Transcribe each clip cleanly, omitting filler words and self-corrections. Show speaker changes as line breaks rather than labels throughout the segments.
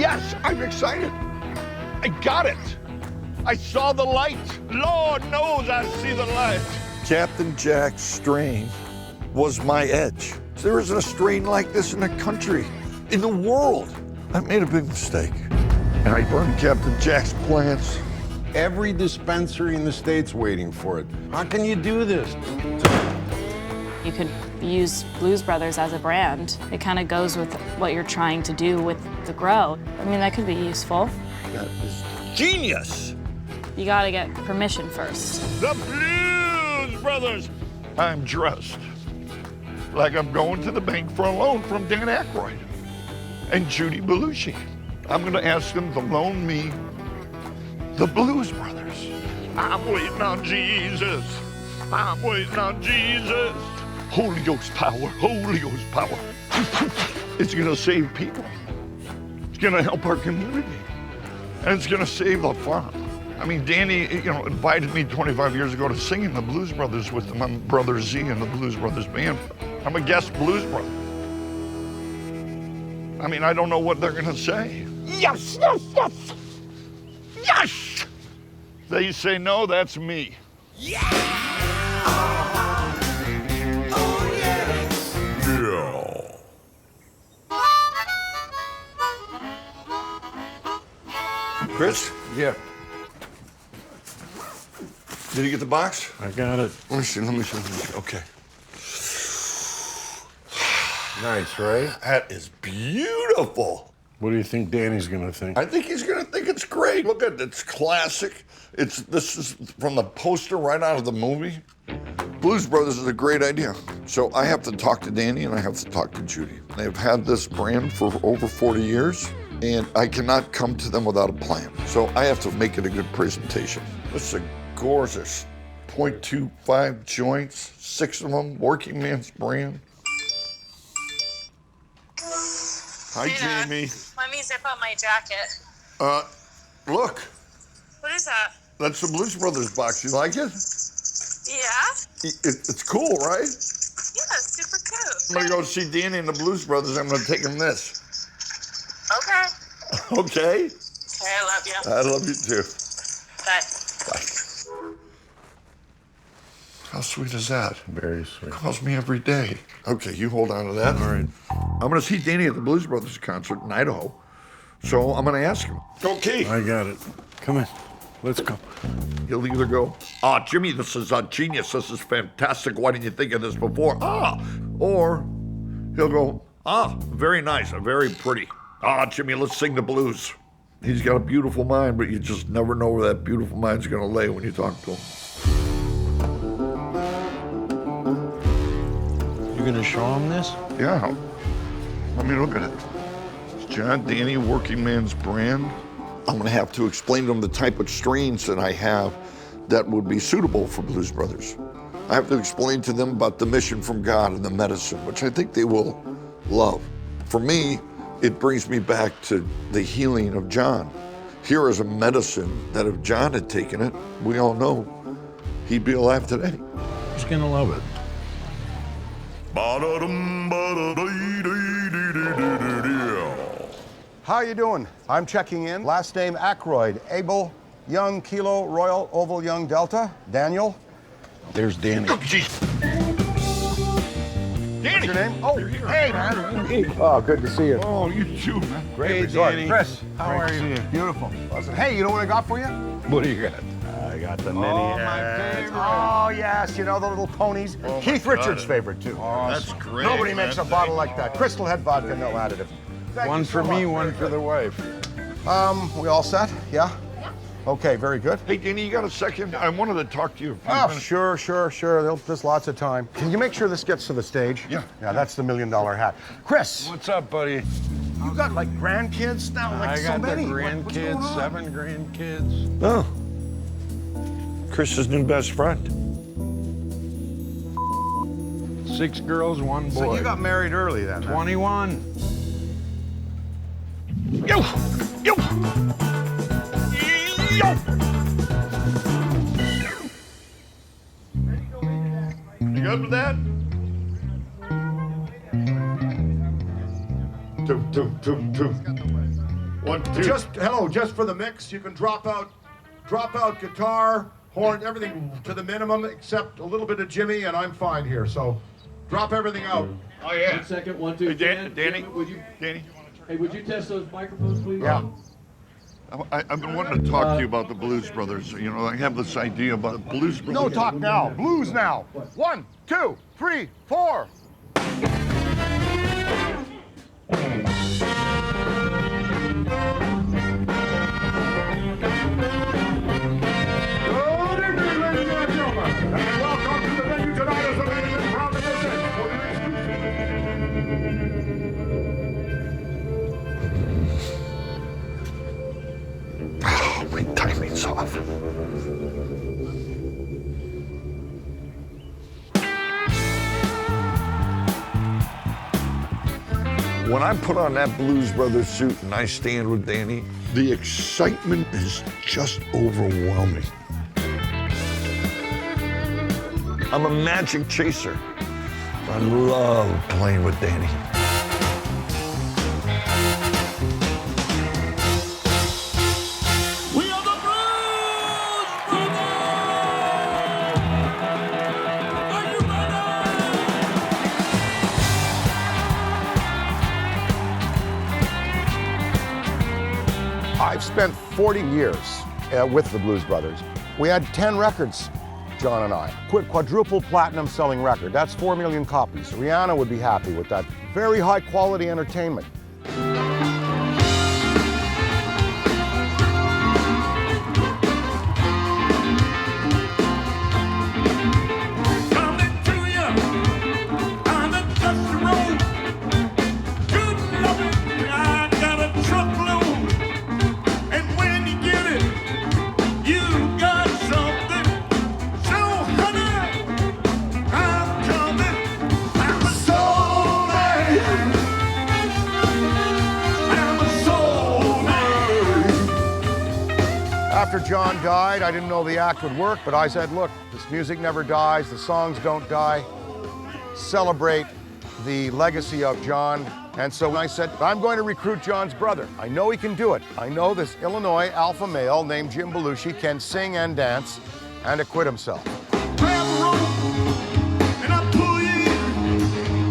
Yes, I'm excited. I got it. I saw the light. Lord knows I see the light. Captain Jack's strain was my edge. There isn't a strain like this in the country, in the world. I made a big mistake, and I burned Captain Jack's plants.
Every dispensary in the state's waiting for it. How can you do this?
You could use Blues Brothers as a brand. It kind of goes with what you're trying to do with the grow. I mean, that could be useful.
That is genius.
You gotta get permission first.
The Blues Brothers. I'm dressed like I'm going to the bank for a loan from Dan Aykroyd and Judy Belushi. I'm gonna ask them to loan me the Blues Brothers. I'm waiting on Jesus. I'm waiting on Jesus. Holy Ghost power, Holy Ghost power. It's gonna save people. It's gonna help our community. And it's gonna save the farm. I mean, Danny, invited me 25 years ago to sing in the Blues Brothers with them. I'm Brother Z in the Blues Brothers band. I'm a guest blues brother. I mean, I don't know what they're gonna say. Yes, yes, yes! Yes! They say no, that's me. Yeah! Oh, yes! Yeah. Chris?
Yeah.
Did you get the box?
I got it.
Let me see. Okay.
Nice, right?
That is beautiful.
What do you think Danny's gonna think?
I think he's gonna think it's great. Look at it, it's classic. This is from the poster right out of the movie. Blues Brothers is a great idea. So I have to talk to Danny and I have to talk to Judy. They've had this brand for over 40 years and I cannot come to them without a plan. So I have to make it a good presentation. This is a gorgeous 0.25 joints, 6 of them, working man's brand. Hi, Jamie.
Let me zip up my jacket.
Look.
What is that?
That's the Blues Brothers box. You like it?
Yeah?
It's cool, right?
Yeah, it's super cool.
I'm gonna go see Danny and the Blues Brothers. I'm gonna take him this.
Okay.
Okay?
Okay, I love you.
I love you too.
Bye.
Bye. How sweet is that?
Very sweet.
Calls me every day. Okay, you hold on to that. All right. I'm gonna see Danny at the Blues Brothers concert in Idaho. So I'm gonna ask him. Okay.
I got it. Come in. Let's go.
He'll either go, Jimmy, this is genius. This is fantastic. Why didn't you think of this before? Or he'll go, very nice, very pretty. Jimmy, let's sing the blues. He's got a beautiful mind, but you just never know where that beautiful mind's gonna lay when you talk to him.
You gonna show him this?
Yeah. I mean, look at it. It's John Danny, working man's brand. I'm gonna have to explain to them the type of strains that I have that would be suitable for Blues Brothers. I have to explain to them about the mission from God and the medicine, which I think they will love. For me, it brings me back to the healing of John. Here is a medicine that if John had taken it, we all know he'd be alive today.
He's gonna love it.
How you doing? I'm checking in. Last name Aykroyd. Abel, Young, Kilo, Royal, Oval, Young, Delta. Daniel.
There's Danny.
Oh, geez. Danny!
What's your name? Oh,
You're here.
hey, man. Oh, good to see you.
Oh, you too, man.
Great resort. Chris, how are you? Beautiful. Listen, hey, you know what I got for you?
What do you got?
I got the mini hats. Oh, yes, you know the little ponies.
Oh,
Keith Richards' favorite, too.
That's great.
Nobody makes a bottle like that. Crystal Head vodka, no additive. Thank
One
you
for
so
me,
much.
one for the wife.
We all set? Yeah? Okay, very good.
Hey, Danny, you got a second? I wanted to talk to you.
Oh, sure. There's lots of time. Can you make sure this gets to the stage?
Yeah.
Yeah, that's the $1 million hat. Chris,
What's up, buddy?
you got like grandkids now, like
I
so
got
many.
the
What's going
grandkids,
on?
7 grandkids.
Oh. Chris's new best friend.
6 girls, 1 boy.
So you got married early then? huh?
21.
Yo! Yo! Yo! You good with that? Two. 1, 2.
Just for the mix, you can drop out guitar, horn, everything to the minimum except a little bit of Jimmy, and I'm fine here. So drop everything out.
Oh yeah.
1 second, 1, 2.
Hey,
Dan,
Danny.
would you?
Danny.
Hey, would you test those microphones, please?
Yeah.
I've been wanting to talk to you about the Blues Brothers. You know, I have this idea about Blues Brothers.
No talk now. Blues now. 1, 2, 3, 4. Good evening, ladies and gentlemen, and welcome to the venue tonight as the ladies and proud to present for the
My timing's off. When I put on that Blues Brothers suit and I stand with Danny, the excitement is just overwhelming. I'm a magic chaser. I love playing with Danny.
We are the Blues Brothers! Are you ready?
I've spent 40 years with the Blues Brothers. We had 10 records, John and I. Quadruple platinum selling record. That's 4 million copies. Rihanna would be happy with that. Very high quality entertainment.
Coming to you on the dusty road. Good loving, I got a truckload. And when you get it, you got something. So, honey, I'm coming. I'm a soul man. I'm a soul man.
After John died, I didn't know the act would work, but I said, look, this music never dies, the songs don't die. Celebrate the legacy of John. And so I said, I'm going to recruit John's brother. I know he can do it. I know this Illinois alpha male named Jim Belushi can sing and dance and acquit himself.
Grab a rope and I pull you in,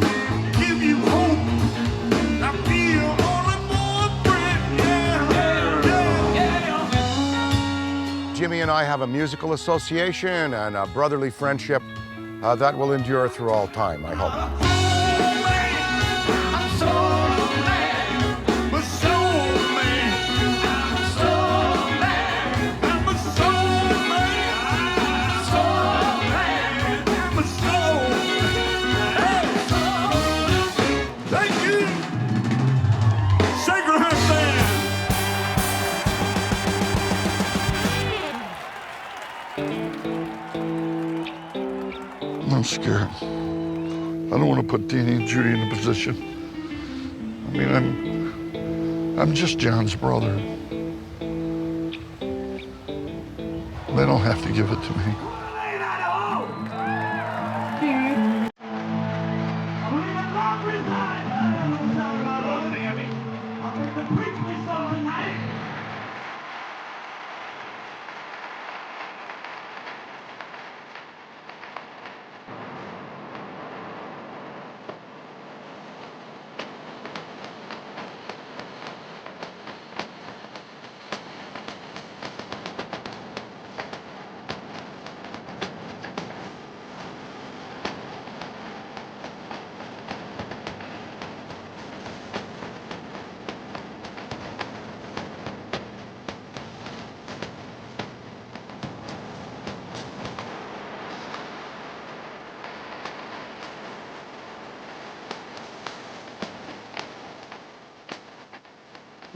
give you hope. I feel only more breath, yeah.
Jimmy and I have a musical association and a brotherly friendship that will endure through all time, I hope.
I'm soul man, I'm soul man, I'm soul man, I'm a soul man, I'm a soul man. Thank you, Sacred Heart Band.
I'm scared. I don't want to put Danny and Judy in a position. I mean, I'm just John's brother. They don't have to give it to me.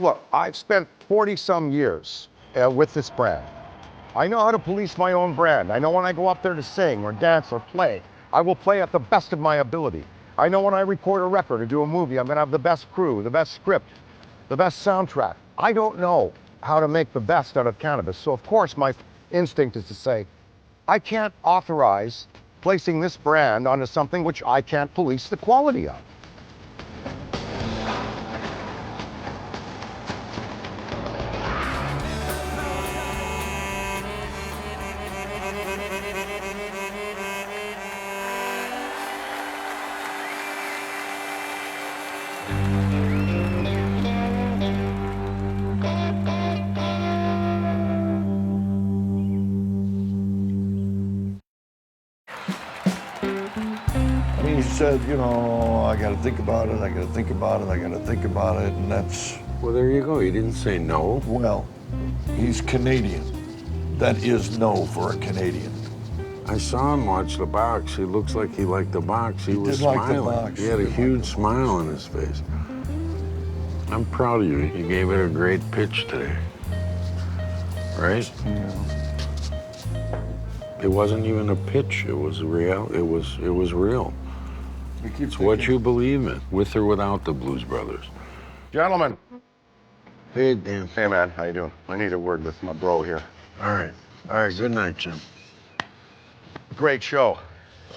Look, I've spent 40-some years with this brand. I know how to police my own brand. I know when I go up there to sing or dance or play, I will play at the best of my ability. I know when I record a record or do a movie, I'm gonna have the best crew, the best script, the best soundtrack. I don't know how to make the best out of cannabis. So of course my instinct is to say, I can't authorize placing this brand onto something which I can't police the quality of.
He said, you know, I gotta think about it, I gotta think about it, I gotta think about it, and that's,
Well, there you go. He didn't say no.
well, he's Canadian. That is no for a Canadian.
I saw him watch the box. He looks like he liked the box. He was
did like the
smiling.
box.
He had a
He did
huge smile on his face. I'm proud of you. You gave it a great pitch today. Right?
Yeah.
It wasn't even a pitch. It was real. It was real.
We keep
It's what you believe in, with or without the Blues Brothers.
Gentlemen.
Hey, Dan.
Hey, man, how you doing? I need a word with my bro here.
All right. All right. Good night, Jim.
Great show.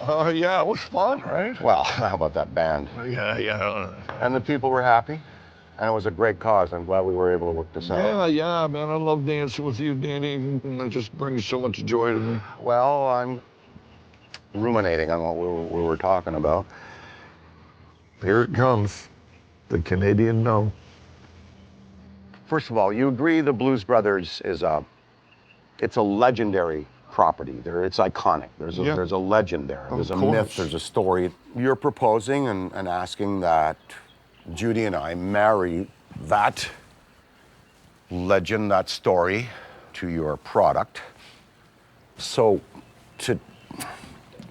Yeah, it was fun, right?
Well, how about that band?
Yeah.
And the people were happy, and it was a great cause. I'm glad we were able to work this out.
Yeah, man, I love dancing with you, Danny. It just brings so much joy to me.
Well, I'm ruminating on what we were talking about.
Here it comes, the Canadian no.
First of all, you agree the Blues Brothers is it's a legendary property. It's iconic. There's a legend there. There's a myth, there's a story. You're proposing and asking that Judy and I marry that legend, that story, to your product. So,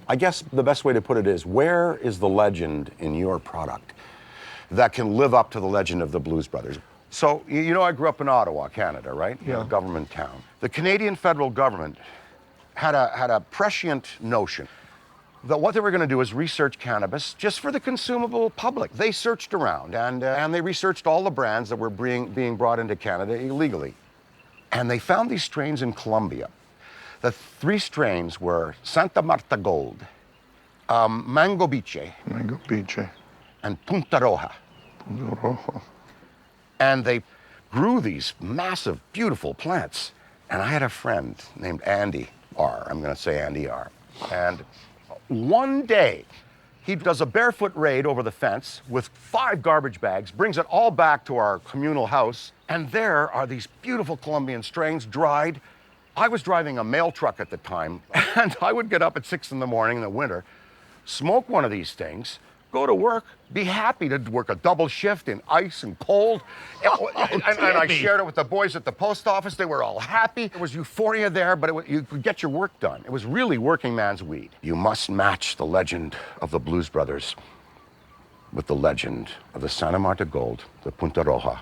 I guess the best way to put it is, where is the legend in your product that can live up to the legend of the Blues Brothers? So, you know, I grew up in Ottawa, Canada, right?
Yeah.
A government town. The Canadian federal government had a prescient notion that what they were going to do is research cannabis just for the consumable public. They searched around and they researched all the brands that were being brought into Canada illegally. And they found these strains in Colombia. The three strains were Santa Marta Gold, Mango Biche, and Punta Roja. And they grew these massive, beautiful plants. And I had a friend named Andy R. I'm going to say Andy R. And one day, he does a barefoot raid over the fence with 5 garbage bags, brings it all back to our communal house, and there are these beautiful Colombian strains, dried. I was driving a mail truck at the time, and I would get up at 6 in the morning in the winter, smoke one of these things, go to work, be happy to work a double shift in ice and cold. And I shared it with the boys at the post office. They were all happy. There was euphoria there, but you could get your work done. It was really working man's weed. You must match the legend of the Blues Brothers with the legend of the Santa Marta Gold, the Punta Roja,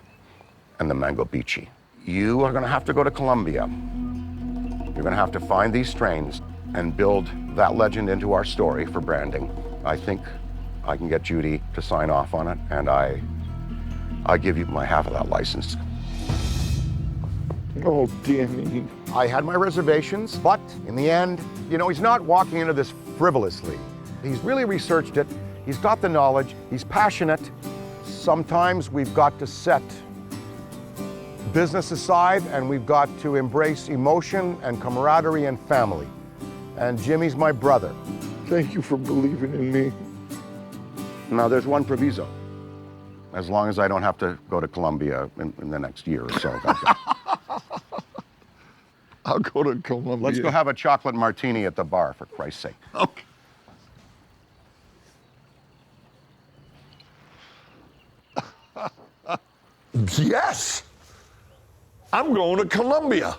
and the Mango Biche. You are going to have to go to Colombia. You're going to have to find these strains and build that legend into our story for branding. I think I can get Judy to sign off on it, and I give you my half of that license.
Oh, Danny.
I had my reservations, but in the end, you know, he's not walking into this frivolously. He's really researched it. He's got the knowledge. He's passionate. Sometimes we've got to set business aside, and we've got to embrace emotion and camaraderie and family. And Jimmy's my brother.
Thank you for believing in me.
Now, there's one proviso. As long as I don't have to go to Colombia in the next year or so.
I'll go to Colombia.
Let's go have a chocolate martini at the bar, for Christ's sake.
Okay. Yes! I'm going to Colombia.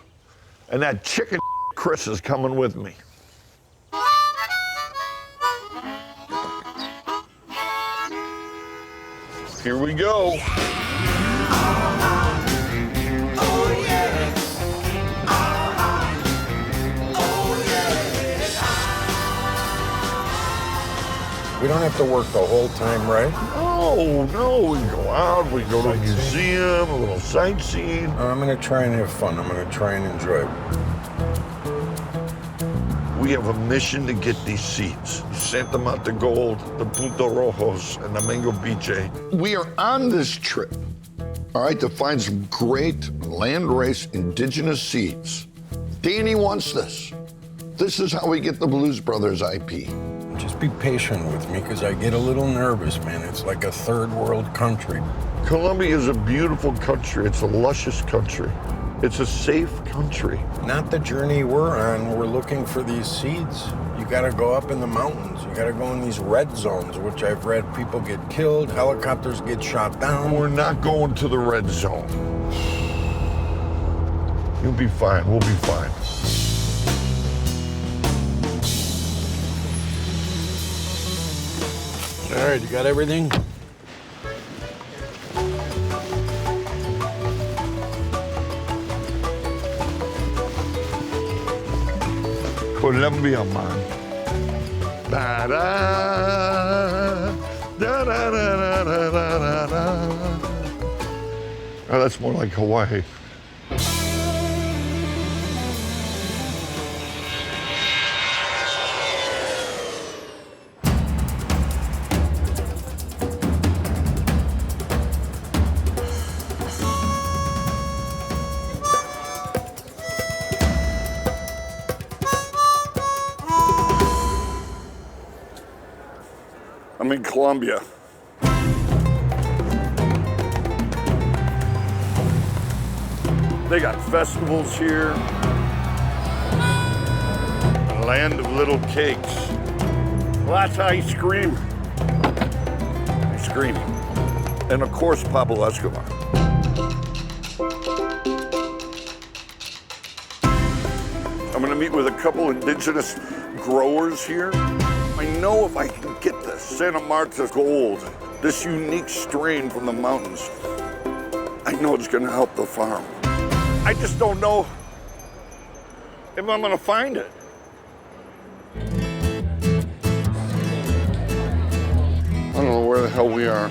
And that chicken Chris is coming with me. Here we go.
We don't have to work the whole time, right?
No, we go out, we go to a museum, a little sightseeing.
I'm going to try and have fun. I'm going to try and enjoy it.
We have a mission to get these seeds. Santa Marta Gold, the Punta Rojos, and the Mango Biche. We are on this trip, all right, to find some great landrace indigenous seeds. Danny wants this. This is how we get the Blues Brothers IP.
Just be patient with me, because I get a little nervous, man. It's like a third world country.
Colombia is a beautiful country. It's a luscious country. It's a safe country.
Not the journey we're on. We're looking for these seeds. You gotta go up in the mountains. You gotta go in these red zones, which I've read people get killed, helicopters get shot down.
We're not going to the red zone. You'll be fine. We'll be fine.
All right, you got everything?
Colombia, man. Da da da da da da da da. Oh, that's more like Hawaii. I'm in Colombia. They got festivals here. A land of little cakes. Lots of ice cream. Ice cream. And of course, Pablo Escobar. I'm gonna meet with a couple indigenous growers here. I know if I can get this Santa Marta Gold, this unique strain from the mountains, I know it's gonna help the farm. I just don't know if I'm gonna find it. I don't know where the hell we are.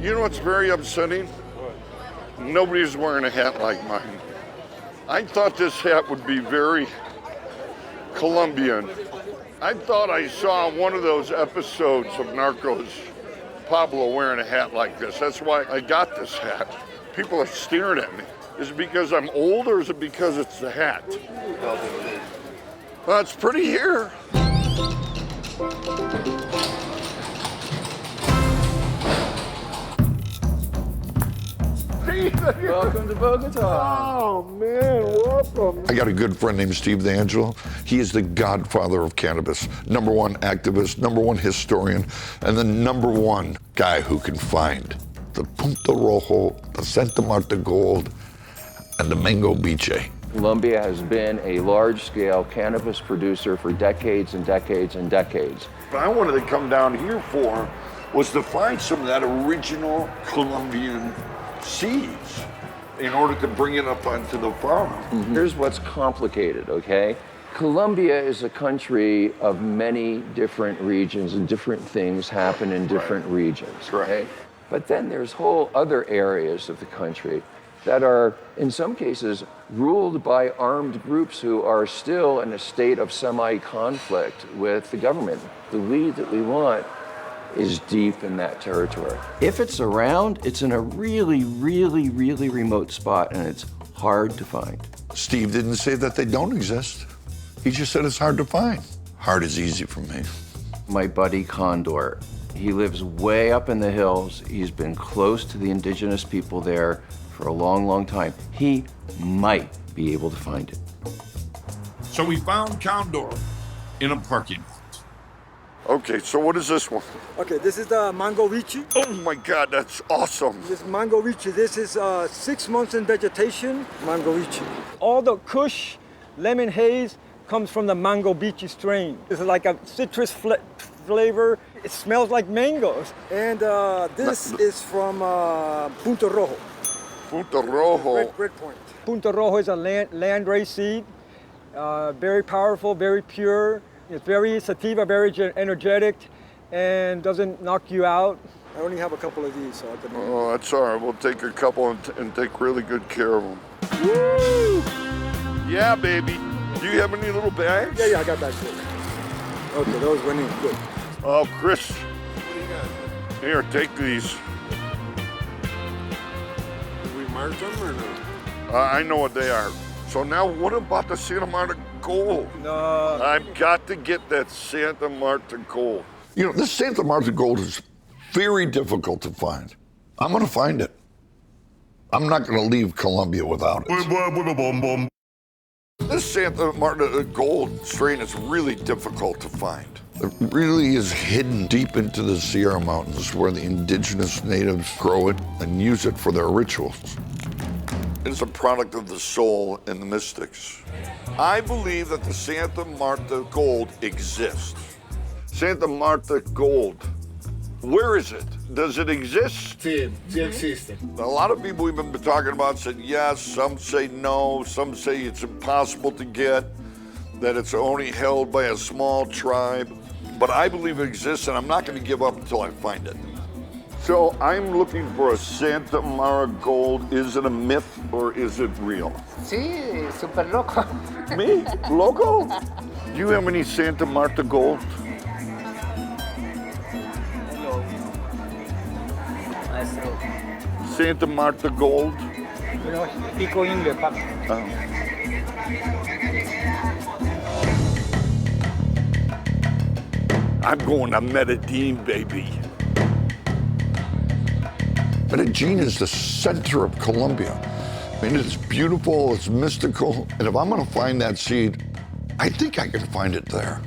You know what's very upsetting? Nobody's wearing a hat like mine. I thought this hat would be very Colombian. I thought I saw one of those episodes of Narcos, Pablo wearing a hat like this. That's why I got this hat. People are staring at me. Is it because I'm old or is it because it's the hat? Well, it's pretty here.
Welcome to Bogota.
Oh, man, welcome. I got a good friend named Steve D'Angelo. He is the godfather of cannabis. #1 activist, #1 historian, and the #1 guy who can find the Punto Rojo, the Santa Marta Gold, and the Mango Biche.
Colombia has been a large-scale cannabis producer for decades and decades and decades.
What I wanted to come down here for was to find some of that original Colombian seeds in order to bring it up onto the farm.
Here's what's complicated, okay? Colombia is a country of many different regions, and different things happen in different regions, okay? But then there's whole other areas of the country that are, in some cases, ruled by armed groups who are still in a state of semi-conflict with the government. The weed that we want is deep in that territory. If it's around, it's in a really, really, really remote spot, and it's hard to find.
Steve didn't say that they don't exist. He just said it's hard to find. Hard is easy for me.
My buddy Condor, he lives way up in the hills. He's been close to the indigenous people there for a long, long time. He might be able to find it.
So we found Condor in a parking lot. Okay, so what is this one?
Okay, this is the mango lychee.
Oh my God, that's awesome.
This mango lychee, this is 6 months in vegetation, mango lychee. All the kush, lemon haze comes from the mango lychee strain. It's like a citrus flavor. It smells like mangoes. And this is from Punto Rojo.
Punto Rojo.
Red Point. Punto Rojo is a landrace seed. Very powerful, very pure. It's very sativa, very energetic, and doesn't knock you out. I only have a couple of these, so I can...
Oh, that's all right. We'll take a couple and take really good care of them.
Woo!
Yeah, baby. Do you have any little bags?
Yeah, I got bags here. Okay, those went in good.
Oh, Chris. Here, take these.
Did we mark them or no?
I know what they are. So now what about the Santa Marta gold.
No.
I've got to get that Santa Marta gold. You know, this Santa Marta gold is very difficult to find. I'm gonna find it. I'm not gonna leave Colombia without it. This Santa Marta gold strain is really difficult to find. It really is hidden deep into the Sierra Mountains where the indigenous natives grow it and use it for their rituals. It's a product of the soul and the mystics. I believe that the Santa Marta gold exists. Santa Marta gold, where is it? Does it exist?
Sí, sí existe.
A lot of people we've been talking about said yes, some say no, some say it's impossible to get, that it's only held by a small tribe. But I believe it exists, and I'm not going to give up until I find it. So I'm looking for a Santa Marta gold. Is it a myth or is it real?
Sí, super loco.
Me? Loco? Do you have any Santa Marta gold?
Hello. Maestro.
Santa Marta gold?
No, pico ingle, papi.
I'm going to Medellin, baby. Medellin is the center of Colombia. I mean, it's beautiful, it's mystical, and if I'm gonna find that seed, I think I can find it there.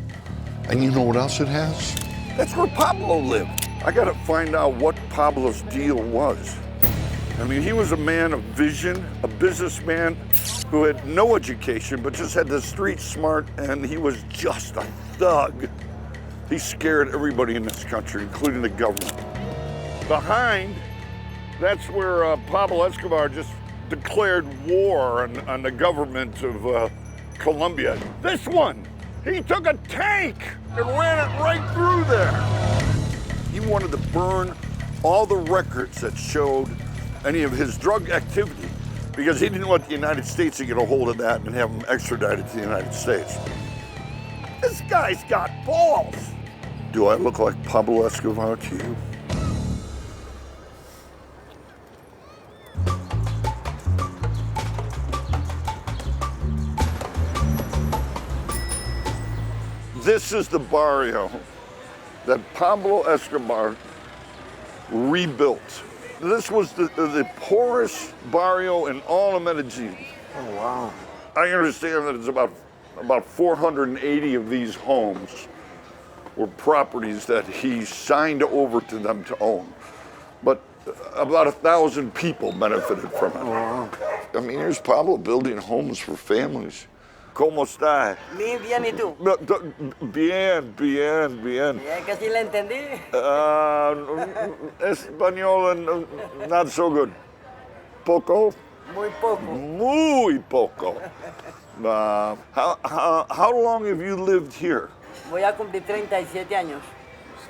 And you know what else it has? That's where Pablo lived. I gotta find out what Pablo's deal was. I mean, he was a man of vision, a businessman who had no education, but just had the street smart, and he was just a thug. He scared everybody in this country, including the government. Behind, that's where Pablo Escobar just declared war on the government of Colombia. This one, he took a tank and ran it right through there. He wanted to burn all the records that showed any of his drug activity because he didn't want the United States to get a hold of that and have him extradited to the United States. This guy's got balls. Do I look like Pablo Escobar to you? This is the barrio that Pablo Escobar rebuilt. This was the poorest barrio in all of Medellin.
Oh, wow.
I understand that it's about 480 of these homes were properties that he signed over to them to own. But about 1,000 people benefited from it.
Oh, wow.
I mean, here's Pablo building homes for families. ¿Cómo está?
Bien, bien, ¿y tú?
Bien, bien, bien.
Ya casi la entendí.
Español, not so good. Poco?
Muy poco.
Muy poco. How long have you lived here?
Voy a cumplir 37 años.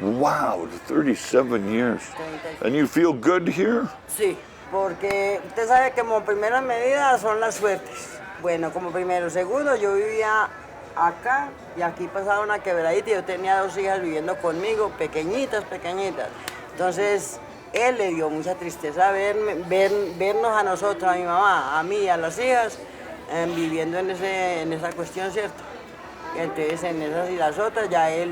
Wow, 37 years. 37. And you feel good here?
Sí, porque usted sabe que como primera medida son las suertes. Bueno, como primero. Segundo, yo vivía acá y aquí pasaba una quebradita y yo tenía 2 hijas viviendo conmigo, pequeñitas. Entonces, él le dio mucha tristeza vernos a nosotros, a mi mamá, a mí y a las hijas, viviendo en esa cuestión, ¿cierto? Entonces, en esas y las otras, ya él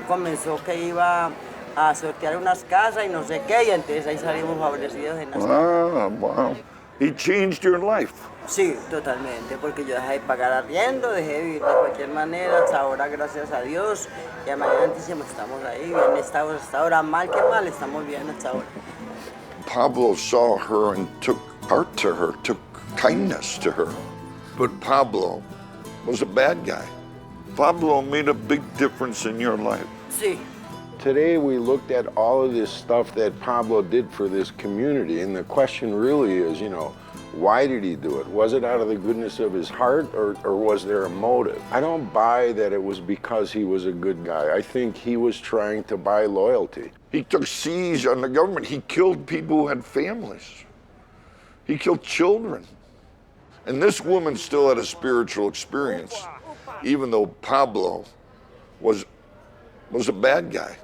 comenzó que iba a sortear unas casas y no sé qué, y entonces ahí salimos favorecidos en las casas.
Wow. He changed your life.
Sí, totalmente, porque yo dejé de pagar arriendo, dejé de vivir de cualquier manera, hasta ahora, gracias a Dios, y a mañantísimo estamos ahí, bien, estamos hasta ahora, mal que mal, estamos bien hasta ahora.
Pablo saw her and took heart to her, took kindness to her. But Pablo was a bad guy. Pablo made a big difference in your life.
Sí.
Today we looked at all of this stuff that Pablo did for this community, and the question really is, why did he do it? Was it out of the goodness of his heart, or was there a motive? I don't buy that it was because he was a good guy. I think he was trying to buy loyalty.
He took siege on the government. He killed people who had families. He killed children. And this woman still had a spiritual experience, even though Pablo was a bad guy.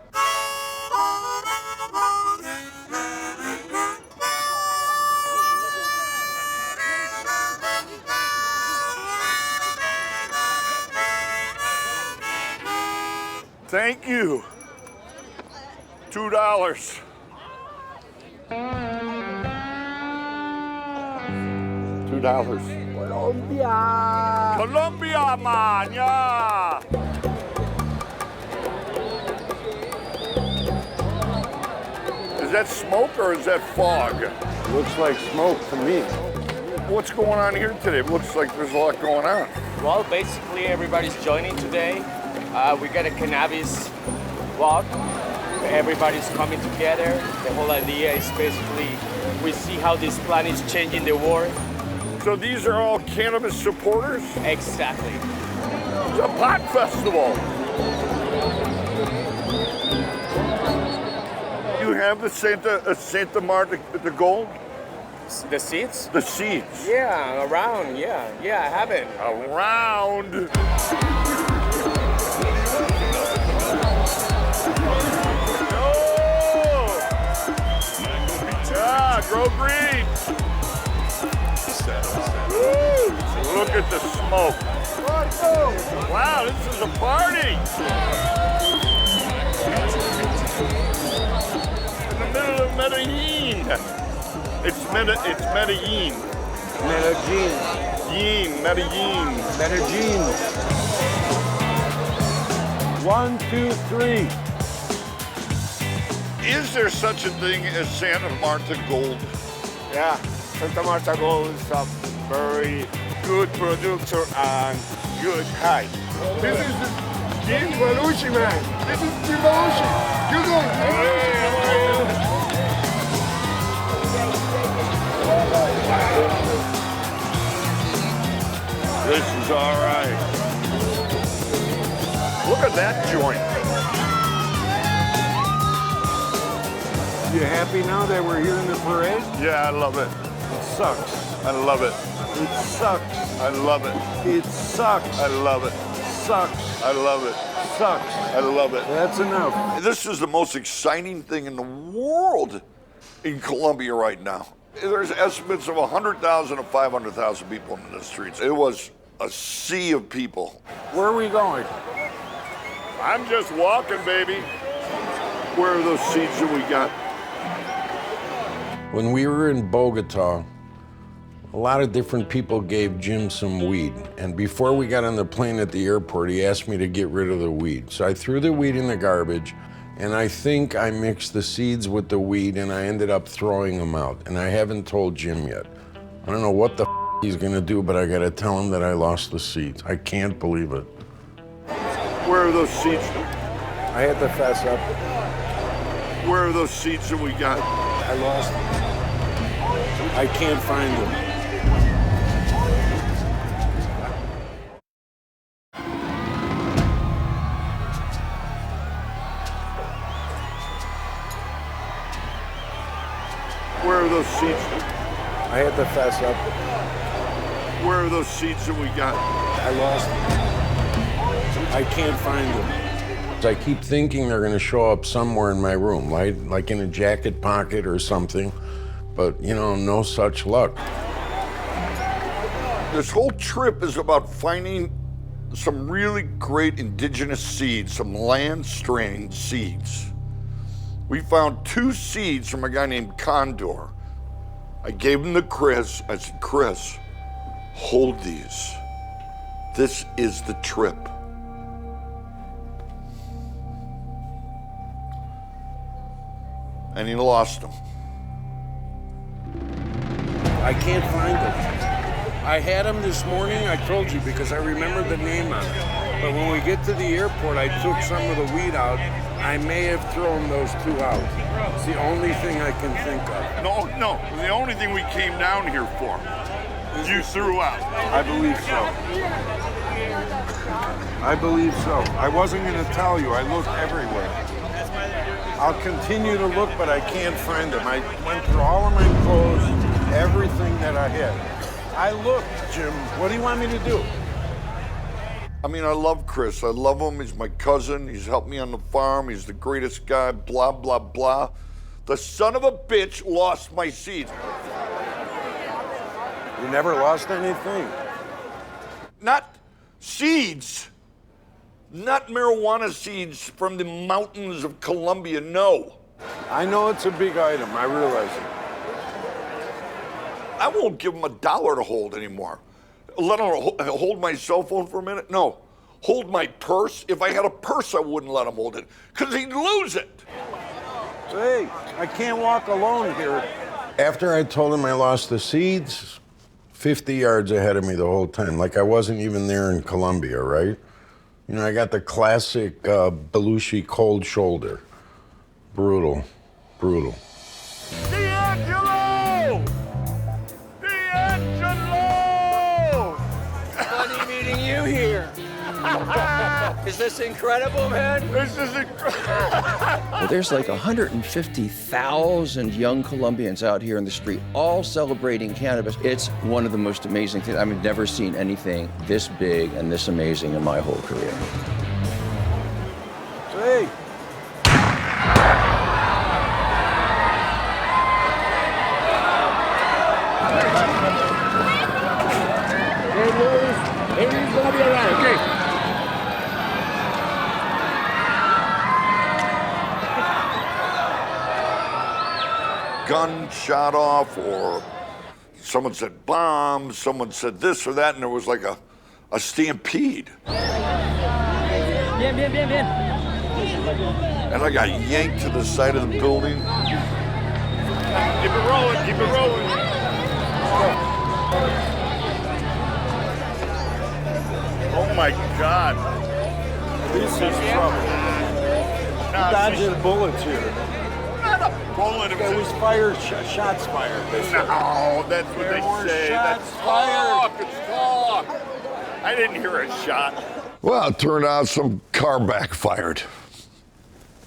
Thank you. $2. $2.
Colombia.
Colombia, man, yeah. Is that smoke or is that fog?
Looks like smoke to me.
What's going on here today? It looks like there's a lot going on.
Well, basically everybody's joining today. We got a cannabis walk. Everybody's coming together. The whole idea is basically we see how this plant is changing the world.
So these are all cannabis supporters?
Exactly.
It's a pot festival. You have the Santa Marta, the gold?
The seeds?
The seeds.
Yeah, around, yeah, I have it.
Around. Yeah, grow green. Woo! Look at the smoke. Wow, this is a party. In the middle of Medellin. It's Medellin. Medellin.
Medellin. 1, 2, 3.
Is there such a thing as Santa Marta gold?
Yeah, Santa Marta Gold is a very good producer and good high.
This is Jim Belushi, man. This is Jim Belushi. You go.
This is all right. Look at that joint.
You happy now that we're here in the parade?
Yeah, I love it.
It sucks.
I love it.
It sucks.
I love it.
It sucks.
I love it.
Sucks.
I love it.
Sucks.
I love it.
That's enough.
This is the most exciting thing in the world in Colombia right now. There's estimates of 100,000 to 500,000 people in the streets. It was a sea of people.
Where are we going?
I'm just walking, baby. Where are those seeds that we got?
When we were in Bogota, a lot of different people gave Jim some weed. And before we got on the plane at the airport, he asked me to get rid of the weed. So I threw the weed in the garbage, and I think I mixed the seeds with the weed, and I ended up throwing them out. And I haven't told Jim yet. I don't know what the he's gonna do, but I gotta tell him that I lost the seeds. I can't believe it.
Where are those seeds?
I had to fess up.
Where are those seeds that we got?
I lost them. I can't find them.
Where are those seeds?
I had to fess up.
Where are those seeds that we got?
I lost them. I can't find them.
I keep thinking they're gonna show up somewhere in my room, right? Like in a jacket pocket or something, but you know, no such luck.
This whole trip is about finding some really great indigenous seeds, some land-strained seeds. We found 2 seeds from a guy named Condor. I gave them to Chris. I said, Chris, hold these. This is the trip. And he lost them.
I can't find them. I had them this morning, I told you, because I remembered the name on it. But when we get to the airport, I took some of the weed out. I may have thrown those 2 out. It's the only thing I can think of.
No, the only thing we came down here for. You threw out.
I believe so. I believe so. I wasn't going to tell you. I looked everywhere. I'll continue to look, but I can't find them. I went through all of my clothes, everything that I had. I looked, Jim. What do you want me to do?
I mean, I love Chris. I love him. He's my cousin. He's helped me on the farm. He's the greatest guy, blah, blah, blah. The son of a bitch lost my seeds.
You never lost anything.
Not seeds. Not marijuana seeds from the mountains of Colombia, no.
I know it's a big item, I realize it.
I won't give him $1 to hold anymore. Let him hold my cell phone for a minute? No. Hold my purse? If I had a purse, I wouldn't let him hold it, because he'd lose it.
Hey, I can't walk alone here.
After I told him I lost the seeds, 50 yards ahead of me the whole time, like I wasn't even there in Colombia, right? You know, I got the classic Belushi cold shoulder. Brutal, brutal.
D'Angelo! D'Angelo!
Funny meeting you here. Is this incredible, man?
This is incredible.
Well, there's like 150,000 young Colombians out here in the street, all celebrating cannabis. It's one of the most amazing things. I've never seen anything this big and this amazing in my whole career.
Hey.
He's gonna be around, okay?
Gun shot off, or someone said bomb, someone said this or that, and there was like a stampede.
Bien, bien, bien, bien.
And I got yanked to the side of the building.
Keep it rolling, keep it rolling.
Oh my God.
This is trouble. Dodging bullets here.
Not a bullet.
It was fired, shots fired.
No, that's what they say. That's talk. It's talk. I didn't hear a shot. Well, it turned out some car backfired.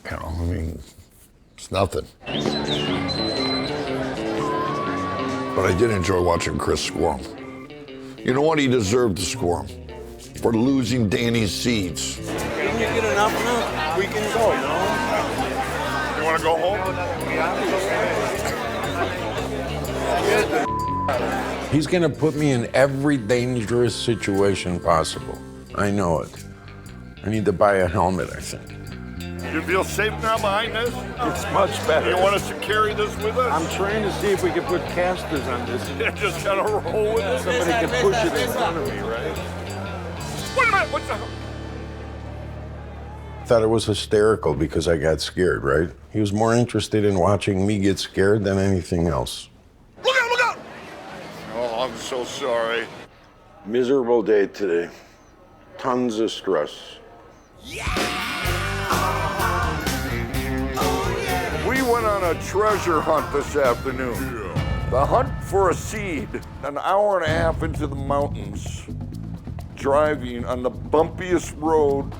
You know, I mean, it's nothing. But I did enjoy watching Chris squirm. You know what? He deserved to squirm for losing Danny's seeds.
Can we get enough now? We can go, no?
You want to go home?
He's gonna put me in every dangerous situation possible. I know it. I need to buy a helmet, I think.
You feel safe now behind this?
It's much better.
You want us to carry this with us?
I'm trying to see if we can put casters on this.
Yeah, just gotta roll with it.
Somebody can push it in front of me, right?
Wait a minute, what's that?
Thought it was hysterical because I got scared, right? He was more interested in watching me get scared than anything else.
Look out, look out! Oh, I'm so sorry.
Miserable day today. Tons of stress.
We went on a treasure hunt this afternoon. The hunt for a seed. An hour and a half into the mountains, driving on the bumpiest road.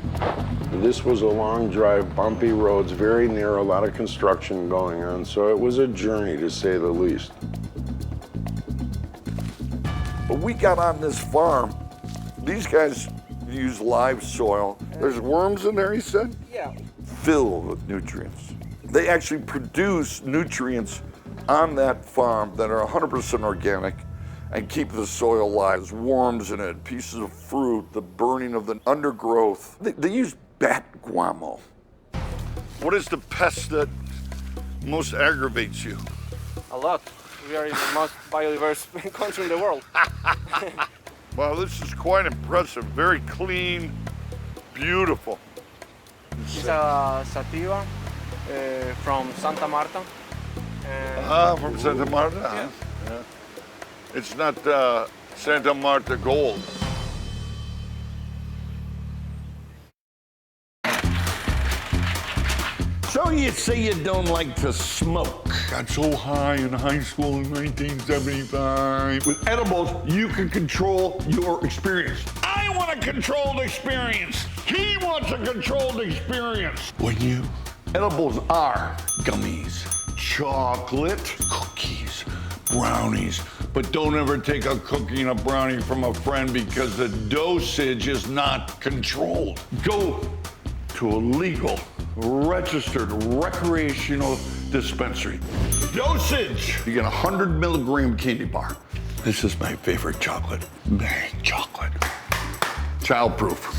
This was a long drive, bumpy roads, very narrow, a lot of construction going on, so it was a journey to say the least.
But we got on this farm. These guys use live soil. There's worms in there, he said?
Yeah.
Filled with nutrients. They actually produce nutrients on that farm that are 100% organic and keep the soil alive. There's worms in it, pieces of fruit, the burning of the undergrowth. They use bat guano. What is the pest that most aggravates you?
A lot. We are in the most biodiverse country in the world.
Wow, this is quite impressive. Very clean, beautiful.
It's a sativa from Santa Marta.
From Santa Marta?
Yeah.
Yeah. It's not Santa Marta Gold. So you say you don't like to smoke. Got so high in high school in 1975. With edibles, you can control your experience. I want a controlled experience. He wants a controlled experience. When you, edibles are gummies, chocolate, cookies, brownies. But don't ever take a cookie and a brownie from a friend because the dosage is not controlled. Go to a legal, registered recreational dispensary. Dosage! You get a 100-milligram candy bar. This is my favorite chocolate. Bang chocolate. Childproof.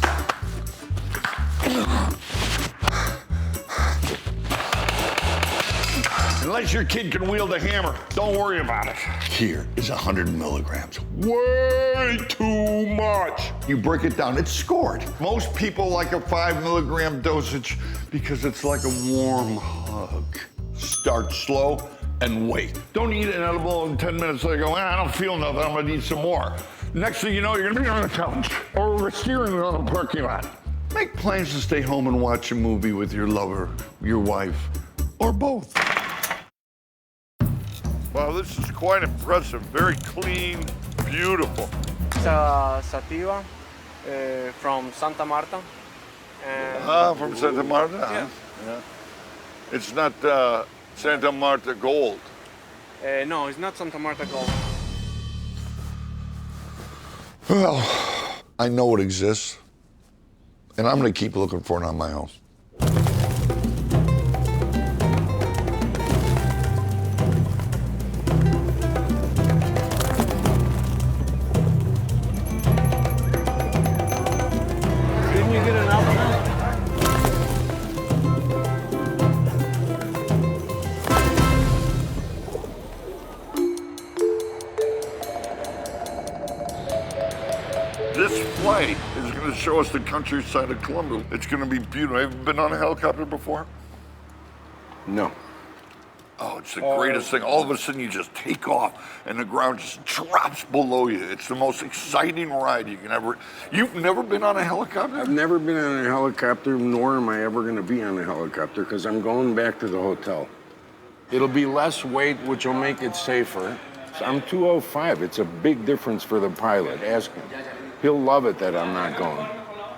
Unless your kid can wield a hammer, don't worry about it. Here is 100 milligrams. Way too much. You break it down, it's scored. Most people like a 5 milligram dosage because it's like a warm hug. Start slow and wait. Don't eat an edible in 10 minutes later go, I don't feel nothing, I'm gonna need some more. Next thing you know, you're gonna be on a couch or over a steering wheel in a parking lot. Make plans to stay home and watch a movie with your lover, your wife, or both. Wow, this is quite impressive. Very clean, beautiful.
It's sativa from Santa Marta.
From Santa Marta? Yeah. It's not Santa Marta Gold.
No, it's not Santa Marta Gold.
Well, I know it exists, and I'm gonna keep looking for it on my own.
Didn't you get an album now?
This flight is going to show us the countryside of Colombia. It's going to be beautiful. Have you been on a helicopter before?
No.
Oh, it's the greatest thing. All of a sudden, you just take off, and the ground just drops below you. It's the most exciting ride you can ever... You've never been on a helicopter?
I've never been on a helicopter, nor am I ever going to be on a helicopter, because I'm going back to the hotel. It'll be less weight, which will make it safer. I'm 205. It's a big difference for the pilot. Ask him. He'll love it that I'm not going.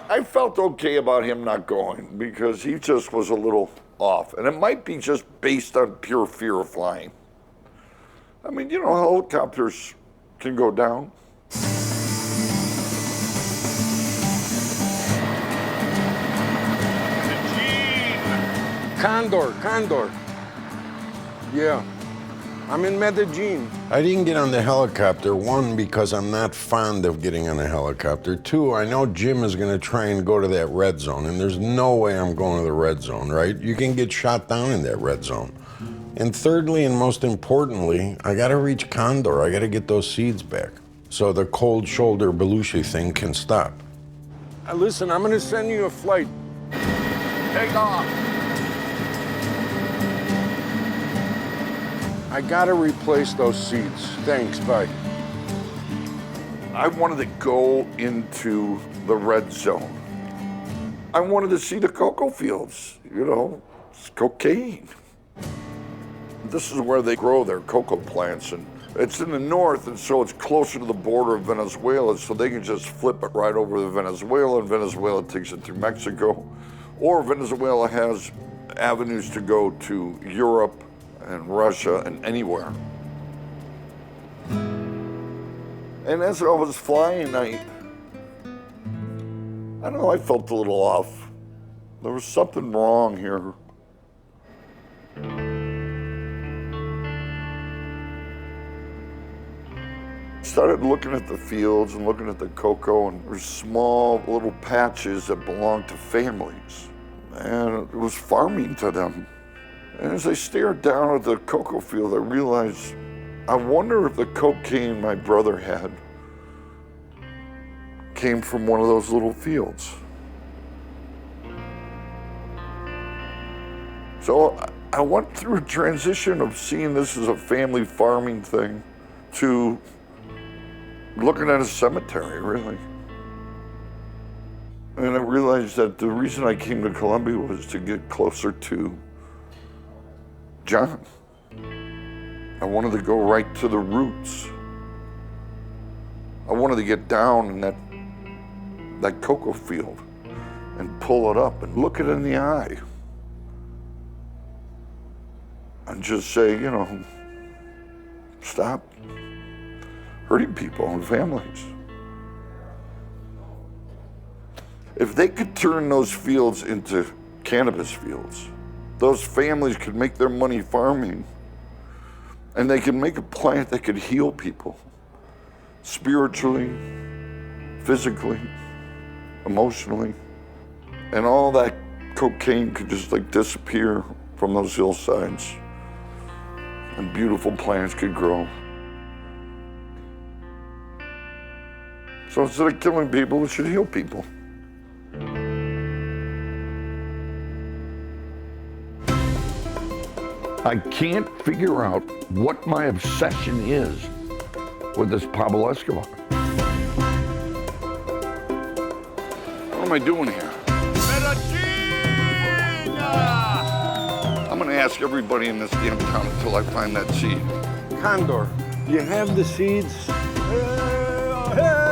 I felt okay about him not going because he just was a little off. And it might be just based on pure fear of flying. I mean, you know, helicopters can go down.
Condor. Yeah. I'm in Medellin.
I didn't get on the helicopter, one, because I'm not fond of getting on a helicopter. Two, I know Jim is gonna try and go to that red zone, and there's no way I'm going to the red zone, right? You can get shot down in that red zone. And thirdly, and most importantly, I gotta reach Condor. I gotta get those seeds back so the cold shoulder Belushi thing can stop.
Listen, I'm gonna send you a flight.
Take off.
I gotta replace those seeds. Thanks, bye.
I wanted to go into the red zone. I wanted to see the cocoa fields, you know, it's cocaine. This is where they grow their cocoa plants, and it's in the north, and so it's closer to the border of Venezuela, so they can just flip it right over to Venezuela, and Venezuela takes it through Mexico. Or Venezuela has avenues to go to Europe and Russia and anywhere. And as I was flying, I don't know, I felt a little off. There was something wrong here. Started looking at the fields and looking at the cocoa, and there's small little patches that belonged to families. And it was farming to them. And as I stared down at the cocoa field, I realized, I wonder if the cocaine my brother had came from one of those little fields. So I went through a transition of seeing this as a family farming thing to looking at a cemetery, really. And I realized that the reason I came to Colombia was to get closer to John. I wanted to go right to the roots. I wanted to get down in that cocoa field and pull it up and look it in the eye. And just say, you know, stop hurting people and families. If they could turn those fields into cannabis fields, those families could make their money farming, and they could make a plant that could heal people spiritually, physically, emotionally. And all that cocaine could just like disappear from those hillsides, and beautiful plants could grow. So instead of killing people, it should heal people. I can't figure out what my obsession is with this Pablo Escobar. What am I doing here? I'm gonna ask everybody in this damn town until I find that seed.
Condor, do you have the seeds?
Hey!